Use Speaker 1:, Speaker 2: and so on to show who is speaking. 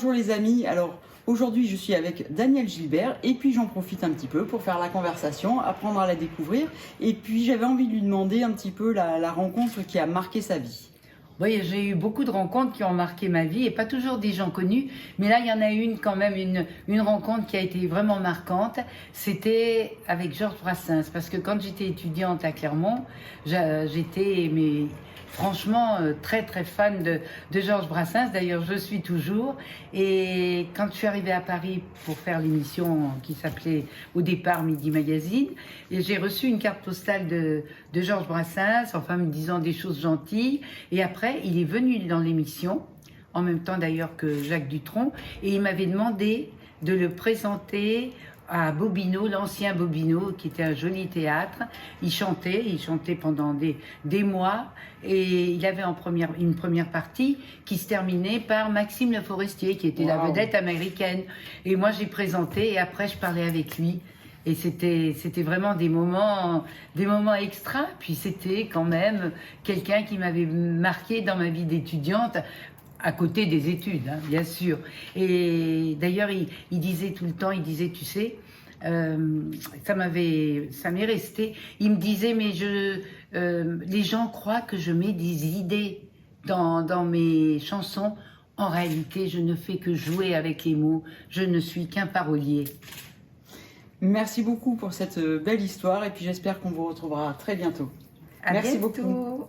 Speaker 1: Bonjour les amis, alors aujourd'hui je suis avec Daniel Gilbert et puis j'en profite un petit peu pour faire la conversation, apprendre à la découvrir et puis j'avais envie de lui demander un petit peu la rencontre qui a marqué sa vie.
Speaker 2: Oui, j'ai eu beaucoup de rencontres qui ont marqué ma vie et pas toujours des gens connus, mais là il y en a une quand même, une rencontre qui a été vraiment marquante. C'était avec Georges Brassens, parce que quand j'étais étudiante à Clermont, j'étais franchement très très fan de Georges Brassens. D'ailleurs, je suis toujours. Et quand je suis arrivée à Paris pour faire l'émission qui s'appelait au départ Midi Magazine, et j'ai reçu une carte postale de Georges Brassens, enfin me disant des choses gentilles. Et après, il est venu dans l'émission, en même temps d'ailleurs que Jacques Dutronc, et il m'avait demandé de le présenter à Bobino, l'ancien Bobino, qui était un joli théâtre. Il chantait pendant des mois, et il avait une première partie qui se terminait par Maxime Le Forestier, qui était la vedette américaine. Et moi, j'ai présenté, et après, je parlais avec lui. Et c'était vraiment des moments extra. Puis c'était quand même quelqu'un qui m'avait marqué dans ma vie d'étudiante, à côté des études, hein, bien sûr. Et d'ailleurs, il disait tout le temps, tu sais, ça m'est resté. Il me disait, mais les gens croient que je mets des idées dans mes chansons. En réalité, je ne fais que jouer avec les mots. Je ne suis qu'un parolier.
Speaker 1: Merci beaucoup pour cette belle histoire et puis j'espère qu'on vous retrouvera très bientôt.
Speaker 2: À
Speaker 1: Merci
Speaker 2: bientôt.
Speaker 1: beaucoup.